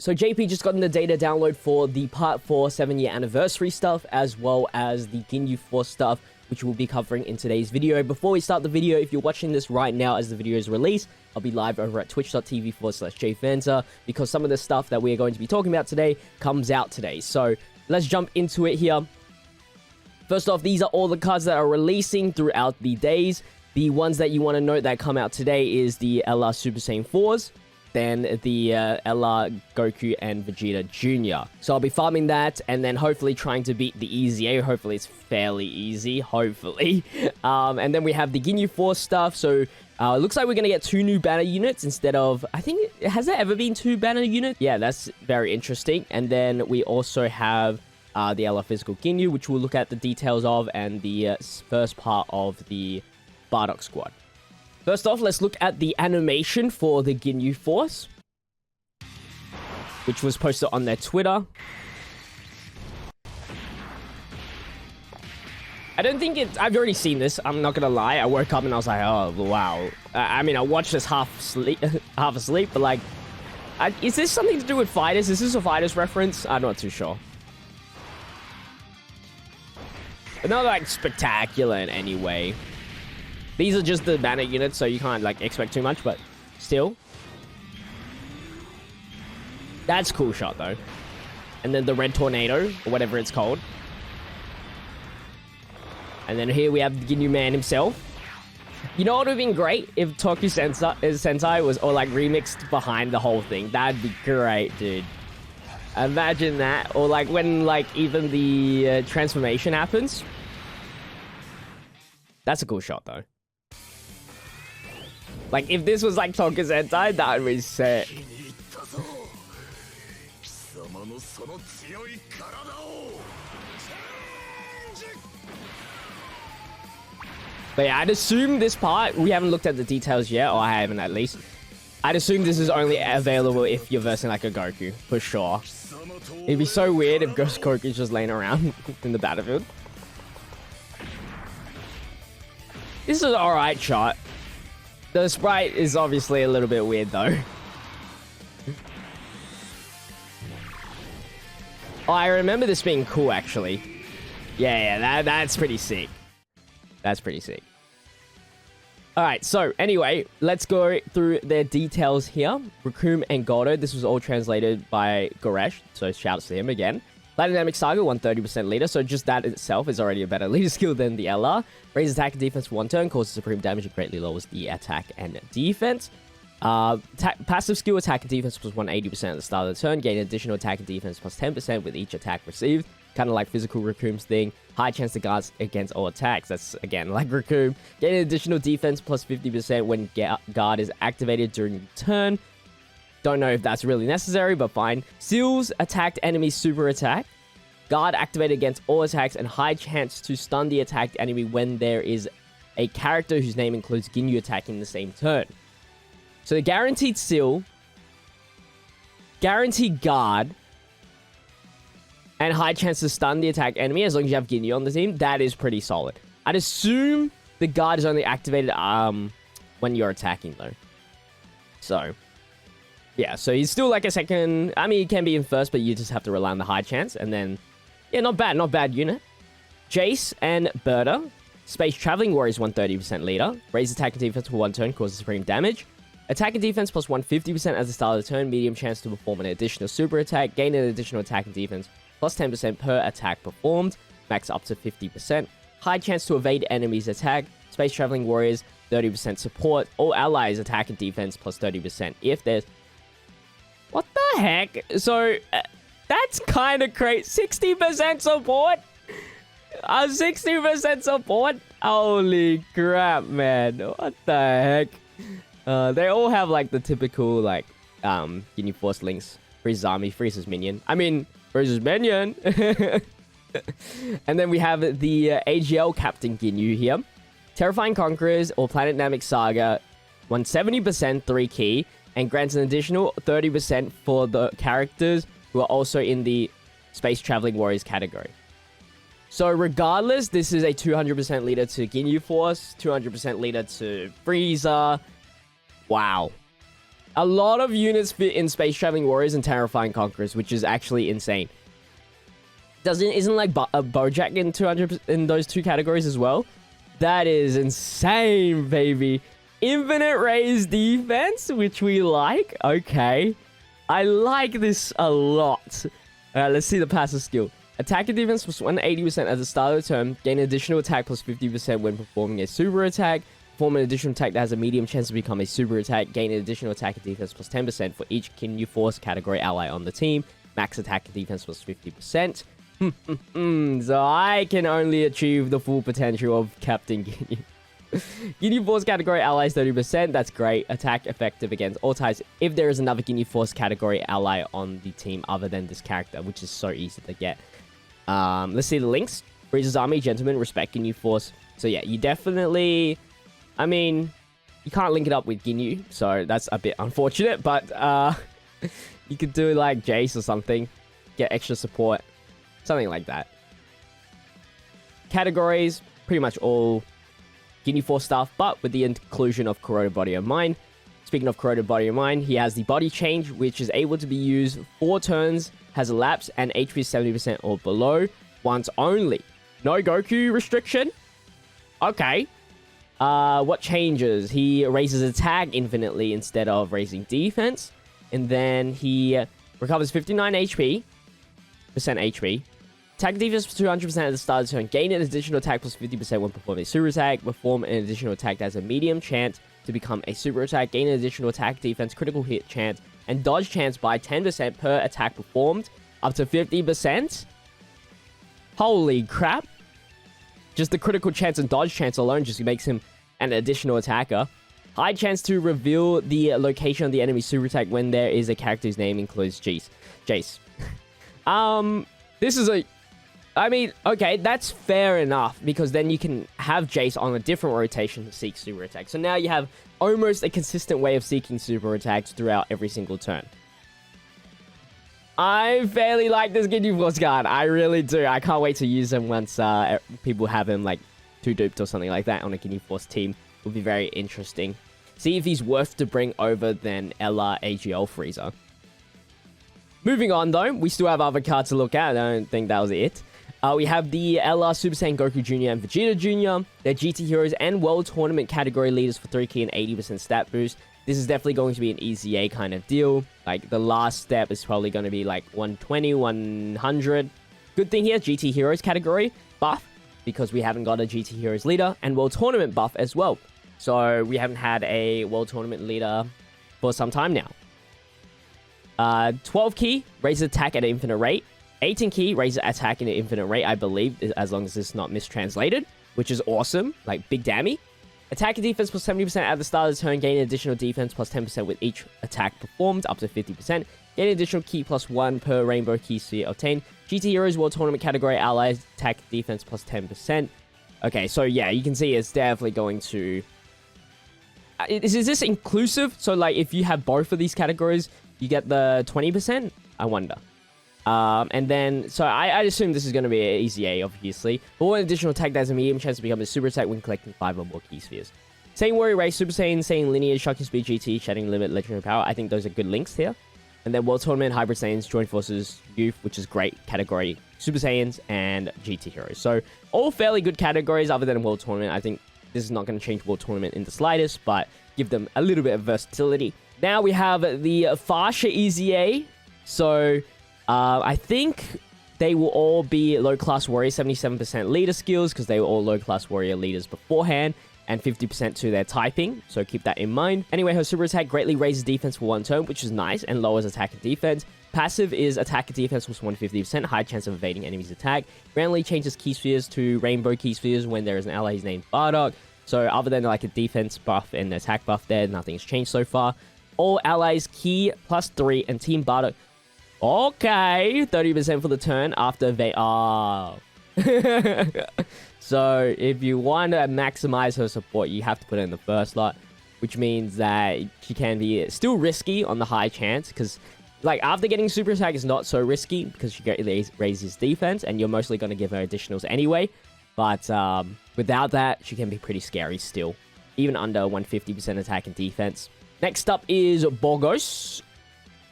So JP just gotten the data download for the Part 4 7-year anniversary stuff, as well as the Ginyu Force stuff, which we'll be covering in today's video. Before we start the video, if you're watching this right now as the video is released, I'll be live over at twitch.tv/JPhanta, because some of the stuff that we are going to be talking about today comes out today. So let's jump into it here. First off, these are all the cards that are releasing throughout the days. The ones that you want to note that come out today is the LR Super Saiyan 4s, then the LR Goku and Vegeta Jr. So I'll be farming that, and then hopefully trying to beat the EZA. Hopefully it's fairly easy, hopefully. And then we have the Ginyu Force stuff. So it looks like we're going to get 2 new banner units instead of... I think... Has there ever been 2 banner units? Yeah, that's very interesting. And then we also have the LR Physical Ginyu, which we'll look at the details of, and the first part of the Bardock squad. First off, let's look at the animation for the Ginyu Force, which was posted on their Twitter. I don't think it... I've already seen this, I'm not gonna lie. I woke up and I was like, oh, wow. I mean, I watched this half asleep, but like... is this something to do with fighters? Is this a fighters reference? I'm not too sure. But not like spectacular in any way. These are just the banner units, so you can't like expect too much, but still. That's a cool shot though. And then the red tornado, or whatever it's called. And then here we have the Ginyu Man himself. You know what would have been great? If Toku Sentai was all like remixed behind the whole thing. That'd be great, dude. Imagine that. Or like when like even the transformation happens. That's a cool shot though. Like, if this was like Toku Sentai, that would be sick. But yeah, I'd assume this part, we haven't looked at the details yet, or I haven't at least. I'd assume this is only available if you're versing like a Goku, for sure. It'd be so weird if Ghost Goku's just laying around in the battlefield. This is an alright shot. The sprite is obviously a little bit weird, though. Oh, I remember this being cool, actually. Yeah, that's pretty sick. That's pretty sick. Alright, so anyway, let's go through their details here. Raccoon and Gordo, this was all translated by Goresh, so shouts to him again. Dynamic Saga, 130% leader, so just that itself is already a better leader skill than the LR. Raises attack and defense for 1 turn, causes supreme damage, and greatly lowers the attack and defense. Passive skill, attack and defense plus 180% at the start of the turn. Gain additional attack and defense plus 10% with each attack received. Kind of like physical Raccoon's thing. High chance to guard against all attacks. That's, again, like Raccoon. Gain additional defense plus 50% when guard is activated during the turn. Don't know if that's really necessary, but fine. Seals attacked enemy super attack. Guard activated against all attacks, and high chance to stun the attacked enemy when there is a character whose name includes Ginyu attack in the same turn. So the guaranteed seal, guaranteed guard, and high chance to stun the attacked enemy as long as you have Ginyu on the team, that is pretty solid. I'd assume the guard is only activated when you're attacking though. So... yeah, so he's still like a second... I mean, he can be in first, but you just have to rely on the high chance. And then... yeah, not bad unit. Jace and Berta. Space Traveling Warriors, 130% leader. Raise attack and defense for 1 turn, causes supreme damage. Attack and defense plus 150% at the start of the turn. Medium chance to perform an additional super attack. Gain an additional attack and defense plus 10% per attack performed. Max up to 50%. High chance to evade enemies' attack. Space Traveling Warriors, 30% support. All allies attack and defense plus 30% if there's... what the heck? So, that's kind of crazy. 60% support? 60% support? Holy crap, man. What the heck? They all have, like, the typical, like, Ginyu Force links. Freezes army, freezes minion. I mean, freezes minion. And then we have the AGL Captain Ginyu here. Terrifying Conquerors or Planet Namek Saga. 170% 3 key. And grants an additional 30% for the characters who are also in the Space Traveling Warriors category. So regardless, this is a 200% leader to Ginyu Force, 200% leader to Frieza. Wow. A lot of units fit in Space Traveling Warriors and Terrifying Conquerors, which is actually insane. Isn't like Bojack in 200 in those two categories as well? That is insane, baby. Infinite raise defense, which we like. Okay. I like this a lot. Let's see the passive skill. Attack and defense plus 180% at the start of the turn. Gain additional attack plus 50% when performing a super attack. Perform an additional attack that has a medium chance to become a super attack. Gain an additional attack and defense plus 10% for each Ginyu Force category ally on the team. Max attack and defense plus 50%. So I can only achieve the full potential of Captain Ginyu. Ginyu Force category allies 30%. That's great. Attack effective against all types if there is another Ginyu Force category ally on the team other than this character, which is so easy to get. Let's see the links. Breezer's Army, Gentlemen, Respect Ginyu Force. So yeah, you definitely... I mean, you can't link it up with Ginyu, so that's a bit unfortunate, but you could do like Jace or something. Get extra support. Something like that. Categories, pretty much all Ginyu Force stuff, but with the inclusion of Corroded Body of Mind. Speaking of Corroded Body of Mind, he has the Body Change, which is able to be used 4 turns, has a lapse, and HP 70% or below, once only. No Goku restriction? Okay. What changes? He raises attack infinitely instead of raising defense. And then he recovers 59 HP. HP. Attack defense plus 200% at the start of the turn. Gain an additional attack plus 50% when performing a super attack. Perform an additional attack that has a medium chance to become a super attack. Gain an additional attack, defense, critical hit chance, and dodge chance by 10% per attack performed. Up to 50%. Holy crap. Just the critical chance and dodge chance alone just makes him an additional attacker. High chance to reveal the location of the enemy super attack when there is a character's name includes Jace. This is a... I mean, okay, that's fair enough, because then you can have Jace on a different rotation to seek super attacks. So now you have almost a consistent way of seeking super attacks throughout every single turn. I fairly like this Ginyu Force card. I really do. I can't wait to use him once people have him like 2 duped or something like that on a Ginyu Force team. It will be very interesting. See if he's worth to bring over than Ella AGL Frieza. Moving on though, we still have other cards to look at. I don't think that was it. We have the Ella, Super Saiyan Goku Jr. and Vegeta Jr. They're GT Heroes and World Tournament category leaders for 3 key and 80% stat boost. This is definitely going to be an EZA kind of deal. Like, the last step is probably going to be like 120, 100. Good thing here, GT Heroes category buff, because we haven't got a GT Heroes leader, and World Tournament buff as well. So we haven't had a World Tournament leader for some time now. 12 key, raises attack at an infinite rate. 18 key, raises attack at an infinite rate, I believe, as long as it's not mistranslated, which is awesome. Like, big dammy. Attack and defense plus 70% at the start of the turn. Gain additional defense plus 10% with each attack performed, up to 50%. Gain additional key plus 1 per rainbow key sphere obtained. GT Heroes World Tournament category allies, attack defense plus 10%. Okay, so yeah, you can see it's definitely going to... Is this inclusive? So, like, if you have both of these categories, you get the 20%? I wonder. And then, so I assume this is going to be an EZA, obviously. But one additional attack that has a medium chance to become a super attack when collecting 5 or more key spheres. Saiyan Warrior Race, Super Saiyan, Saiyan Lineage, Shocking Speed GT, Shedding Limit, Legendary Power. I think those are good links here. And then World Tournament, Hybrid Saiyans, Joint Forces, Youth, which is great category, Super Saiyans, and GT Heroes. So, all fairly good categories other than World Tournament. I think this is not going to change World Tournament in the slightest, but give them a little bit of versatility. Now we have the Fascia EZA. So, I think they will all be low-class warrior, 77% leader skills, because they were all low-class warrior leaders beforehand, and 50% to their typing, so keep that in mind. Anyway, her super attack greatly raises defense for 1 turn, which is nice, and lowers attack and defense. Passive is attack and defense plus 150%, high chance of evading enemies' attack. Randomly changes key spheres to rainbow key spheres when there is an ally named Bardock. So other than like a defense buff and attack buff there, nothing's changed so far. All allies key plus 3 and Team Bardock. Okay, 30% for the turn after they are. So if you want to maximize her support, you have to put her in the first slot, which means that she can be still risky on the high chance, because like after getting super attack is not so risky because she greatly raises defense, and you're mostly going to give her additionals anyway. But without that, she can be pretty scary still, even under 150% attack and defense. Next up is Borgos.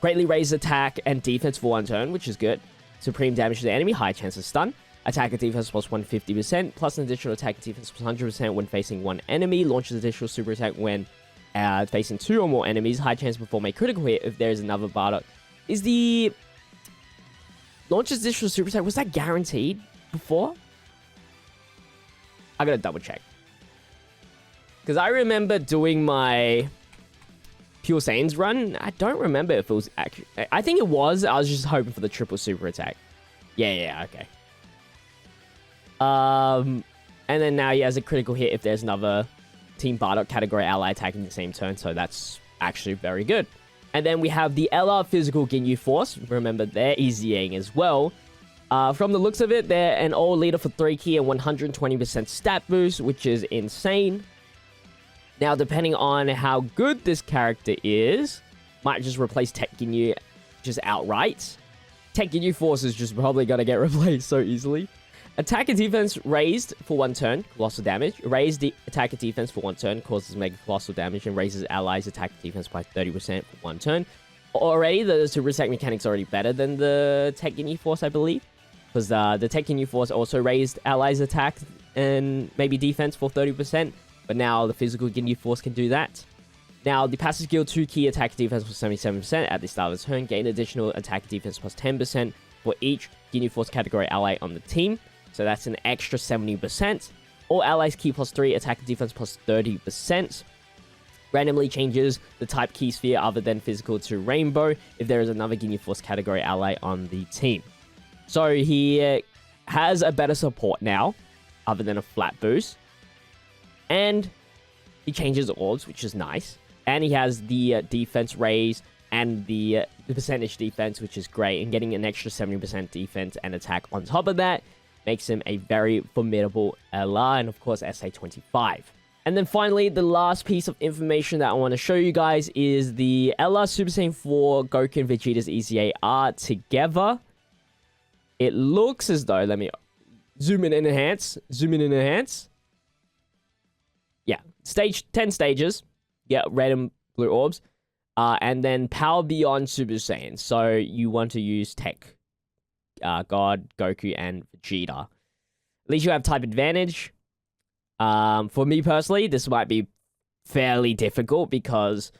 Greatly raised attack and defense for 1 turn, which is good. Supreme damage to the enemy, high chance of stun. Attack and defense plus 150%, plus an additional attack and defense plus 100% when facing 1 enemy. Launches additional super attack when facing 2 or more enemies. High chance to perform a critical hit if there is another Bardock. Is the launches additional super attack, was that guaranteed before? I gotta double check. Because I remember doing my Pure Saiyans run. I don't remember if it was actually... I think it was. I was just hoping for the triple super attack. Yeah, okay. And then now he has a critical hit if there's another Team Bardock category ally attacking the same turn. So that's actually very good. And then we have the LR Physical Ginyu Force. Remember, they're easying as well. From the looks of it, they're an all leader for 3 key and 120% stat boost, which is insane. Now, depending on how good this character is, might just replace Tech Ginyu just outright. Tech Ginyu Force is just probably going to get replaced so easily. Attack and defense raised for 1 turn, colossal damage. Raised the attack and defense for 1 turn, causes mega colossal damage, and raises allies' attack and defense by 30% for 1 turn. Already, the super attack mechanic's already better than the Tech Ginyu Force, I believe. Because the Tech Ginyu Force also raised allies' attack and maybe defense for 30%. But now the physical Ginyu Force can do that. Now, the passive skill 2 key attack and defense plus 77% at the start of the turn. Gain additional attack and defense plus 10% for each Ginyu Force category ally on the team. So that's an extra 70%. All allies key plus 3, attack and defense plus 30%. Randomly changes the type key sphere other than physical to rainbow if there is another Ginyu Force category ally on the team. So he has a better support now, other than a flat boost. And he changes orbs, which is nice. And he has the defense raise and the percentage defense, which is great. And getting an extra 70% defense and attack on top of that makes him a very formidable LR, and of course SA25. And then finally, the last piece of information that I want to show you guys is the LR Super Saiyan 4 Goku and Vegeta's EZA are together. It looks as though, let me zoom in and enhance. Yeah, 10 stages. Yeah, red and blue orbs. And then power beyond Super Saiyan. So you want to use Tech, God, Goku, and Vegeta. At least you have type advantage. For me personally, this might be fairly difficult because,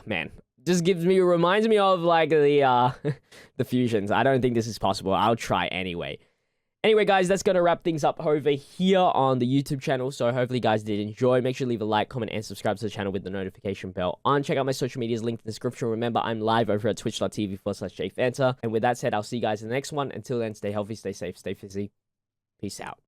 man, just reminds me of like the the fusions. I don't think this is possible. I'll try anyway. Anyway, guys, that's going to wrap things up over here on the YouTube channel. So hopefully you guys did enjoy. Make sure to leave a like, comment, and subscribe to the channel with the notification bell on. Check out my social medias linked in the description. Remember, I'm live over at twitch.tv/JPhanta. And with that said, I'll see you guys in the next one. Until then, stay healthy, stay safe, stay fizzy. Peace out.